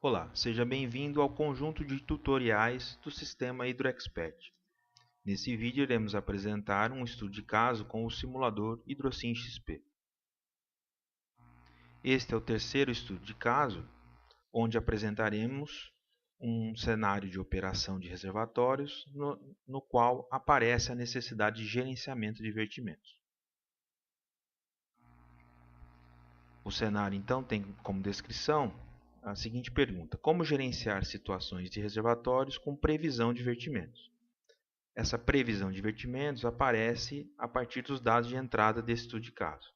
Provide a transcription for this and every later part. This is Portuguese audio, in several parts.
Olá, seja bem-vindo ao conjunto de tutoriais do sistema HydroExpert. Nesse vídeo iremos apresentar um estudo de caso com o simulador Hidrosim XP. Este é o terceiro estudo de caso, onde apresentaremos um cenário de operação de reservatórios no qual aparece a necessidade de gerenciamento de vertimentos. O cenário, então, tem como descrição a seguinte pergunta: como gerenciar situações de reservatórios com previsão de vertimentos? Essa previsão de vertimentos aparece a partir dos dados de entrada desse estudo de caso.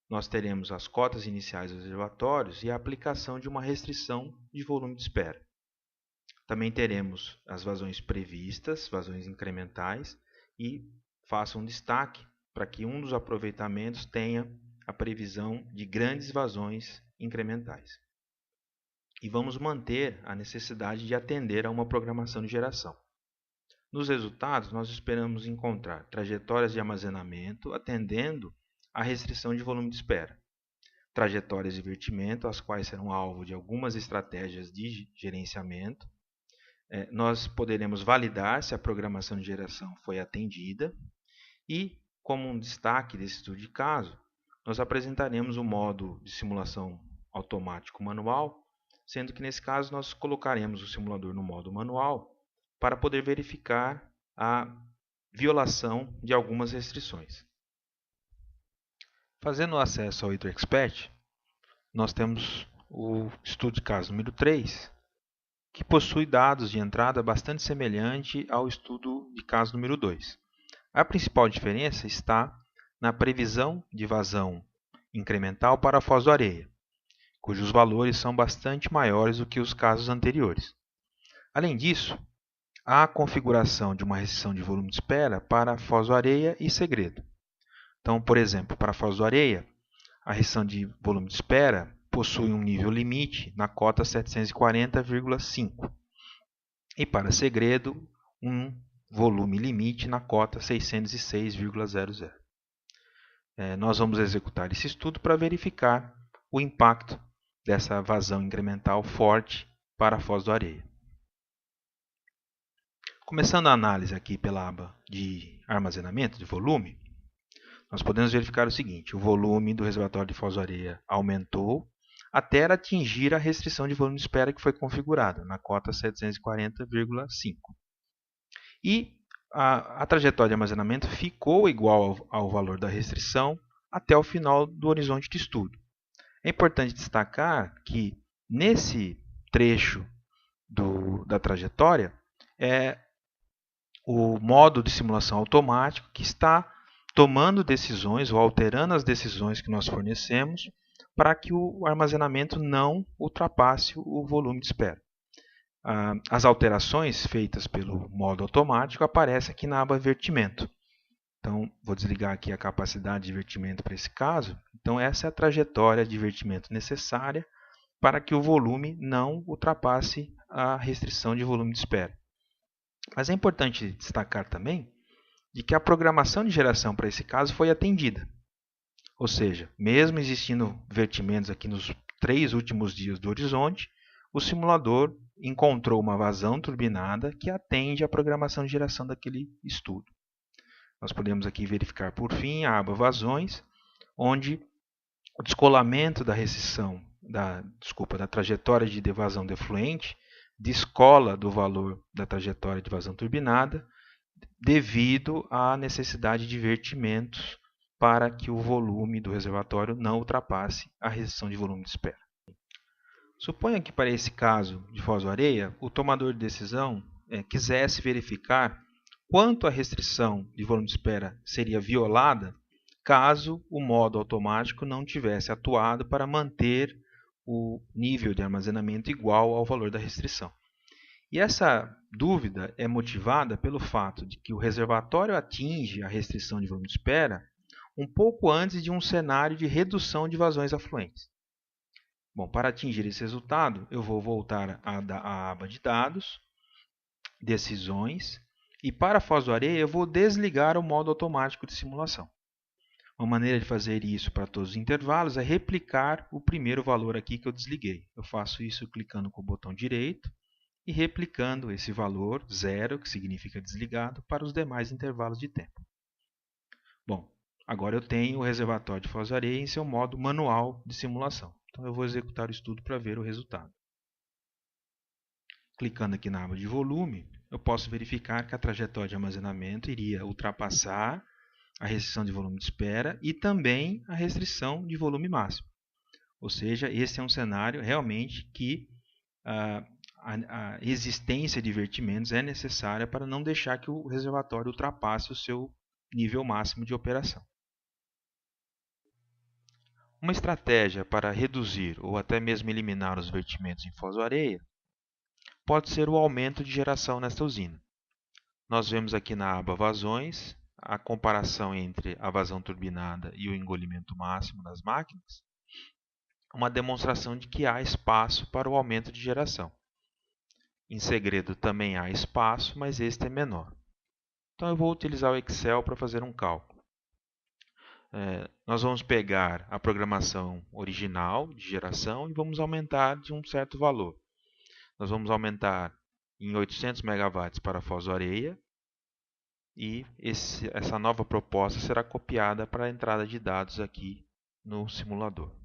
Nós teremos as cotas iniciais dos reservatórios e a aplicação de uma restrição de volume de espera. Também teremos as vazões previstas, vazões incrementais, e faço um destaque para que um dos aproveitamentos tenha a previsão de grandes vazões incrementais. E vamos manter a necessidade de atender a uma programação de geração. Nos resultados, nós esperamos encontrar trajetórias de armazenamento atendendo à restrição de volume de espera, trajetórias de vertimento, as quais serão alvo de algumas estratégias de gerenciamento. Nós poderemos validar se a programação de geração foi atendida e, como um destaque desse estudo de caso, nós apresentaremos o modo de simulação automático manual, sendo que nesse caso nós colocaremos o simulador no modo manual para poder verificar a violação de algumas restrições. Fazendo o acesso ao HydroExpert, nós temos o estudo de caso número 3, que possui dados de entrada bastante semelhante ao estudo de caso número 2. A principal diferença está na previsão de vazão incremental para a foz do Areia, cujos valores são bastante maiores do que os casos anteriores. Além disso, há a configuração de uma restrição de volume de espera para a foz do Areia e Segredo. Então, por exemplo, para a foz do Areia, a restrição de volume de espera possui um nível limite na cota 740,5 e para Segredo, um volume limite na cota 606,00. Nós vamos executar esse estudo para verificar o impacto dessa vazão incremental forte para a foz do Areia. Começando a análise aqui pela aba de armazenamento de volume, nós podemos verificar o seguinte: o volume do reservatório de foz do Areia aumentou até atingir a restrição de volume de espera que foi configurada na cota 740,5. E a trajetória de armazenamento ficou igual ao valor da restrição até o final do horizonte de estudo. É importante destacar que nesse trecho da trajetória é o modo de simulação automático que está tomando decisões ou alterando as decisões que nós fornecemos para que o armazenamento não ultrapasse o volume de espera. As alterações feitas pelo modo automático aparecem aqui na aba Vertimento. Então, vou desligar aqui a capacidade de vertimento para esse caso. Então, essa é a trajetória de vertimento necessária para que o volume não ultrapasse a restrição de volume de espera. Mas é importante destacar também de que a programação de geração para esse caso foi atendida. Ou seja, mesmo existindo vertimentos aqui nos 3 últimos dias do horizonte, o simulador encontrou uma vazão turbinada que atende à programação de geração daquele estudo. Nós podemos aqui verificar, por fim, a aba Vazões, onde o descolamento da restrição, da trajetória de devasão defluente descola do valor da trajetória de vazão turbinada devido à necessidade de vertimentos para que o volume do reservatório não ultrapasse a restrição de volume de espera. Suponha que para esse caso de foz do Areia, o tomador de decisão quisesse verificar quanto a restrição de volume de espera seria violada caso o modo automático não tivesse atuado para manter o nível de armazenamento igual ao valor da restrição. E essa dúvida é motivada pelo fato de que o reservatório atinge a restrição de volume de espera um pouco antes de um cenário de redução de vazões afluentes. Bom, para atingir esse resultado, eu vou voltar à aba de dados, decisões, e para a Foz do Areia eu vou desligar o modo automático de simulação. Uma maneira de fazer isso para todos os intervalos é replicar o primeiro valor aqui que eu desliguei. Eu faço isso clicando com o botão direito e replicando esse valor, 0, que significa desligado, para os demais intervalos de tempo. Bom, agora eu tenho o reservatório de Foz do Areia em seu modo manual de simulação. Então eu vou executar o estudo para ver o resultado. Clicando aqui na aba de volume, eu posso verificar que a trajetória de armazenamento iria ultrapassar a restrição de volume de espera e também a restrição de volume máximo. Ou seja, esse é um cenário realmente que a existência de vertimentos é necessária para não deixar que o reservatório ultrapasse o seu nível máximo de operação. Uma estratégia para reduzir ou até mesmo eliminar os vertimentos em Foz do Areia pode ser o aumento de geração nesta usina. Nós vemos aqui na aba Vazões a comparação entre a vazão turbinada e o engolimento máximo das máquinas, uma demonstração de que há espaço para o aumento de geração. Em segredo também há espaço, mas este é menor. Então eu vou utilizar o Excel para fazer um cálculo. Nós vamos pegar a programação original de geração e vamos aumentar de um certo valor. Nós vamos aumentar em 800 MW para Foz do Areia e essa nova proposta será copiada para a entrada de dados aqui no simulador.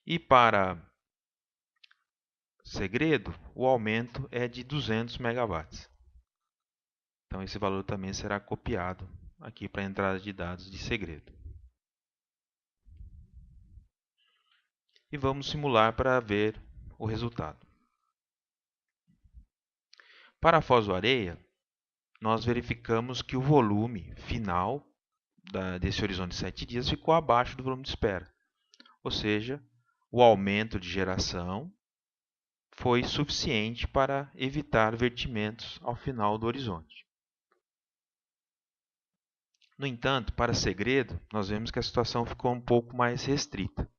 E para segredo, o aumento é de 200 MW. Então esse valor também será copiado aqui para a entrada de dados de segredo. E vamos simular para ver o resultado. Para a Foz do Areia, nós verificamos que o volume final desse horizonte de 7 dias ficou abaixo do volume de espera. Ou seja, o aumento de geração foi suficiente para evitar vertimentos ao final do horizonte. No entanto, para segredo, nós vemos que a situação ficou um pouco mais restrita.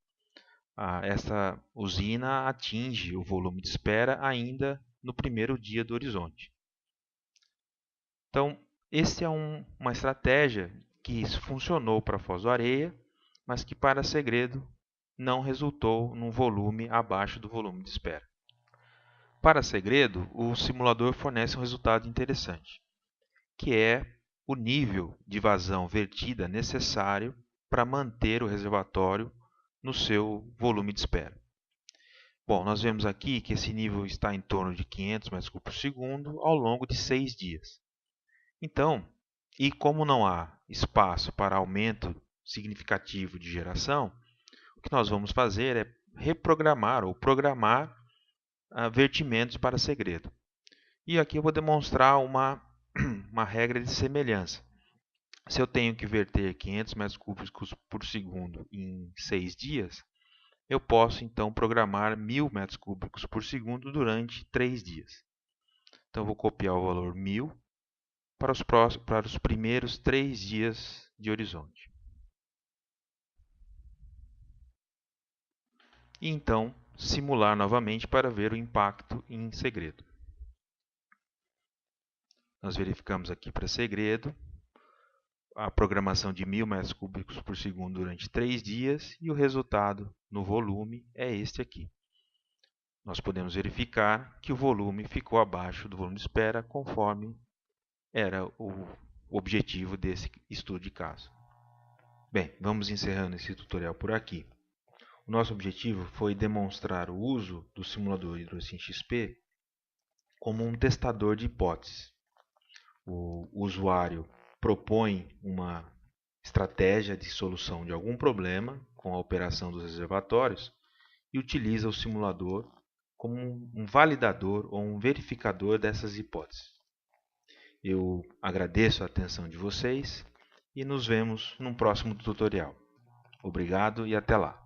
Essa usina atinge o volume de espera ainda no primeiro dia do horizonte. Então, essa é uma estratégia que funcionou para Foz do Areia, mas que para segredo não resultou num volume abaixo do volume de espera. Para segredo, o simulador fornece um resultado interessante, que é o nível de vazão vertida necessário para manter o reservatório no seu volume de espera. Bom, nós vemos aqui que esse nível está em torno de 500 m3 por segundo ao longo de 6 dias. Então, e como não há espaço para aumento significativo de geração, o que nós vamos fazer é reprogramar ou programar vertimentos para segredo. E aqui eu vou demonstrar uma regra de semelhança. Se eu tenho que verter 500 m3 por segundo em 6 dias, eu posso então programar 1000 m3 por segundo durante 3 dias. Então eu vou copiar o valor 1000 para os primeiros 3 dias de horizonte. E então simular novamente para ver o impacto em segredo. Nós verificamos aqui para segredo a programação de 1000 m3 por segundo durante 3 dias e o resultado no volume é este aqui. Nós podemos verificar que o volume ficou abaixo do volume de espera conforme era o objetivo desse estudo de caso. Bem, vamos encerrando esse tutorial por aqui. O nosso objetivo foi demonstrar o uso do simulador Hidrosim XP como um testador de hipóteses. O usuário propõe uma estratégia de solução de algum problema com a operação dos reservatórios e utiliza o simulador como um validador ou um verificador dessas hipóteses. Eu agradeço a atenção de vocês e nos vemos num próximo tutorial. Obrigado e até lá!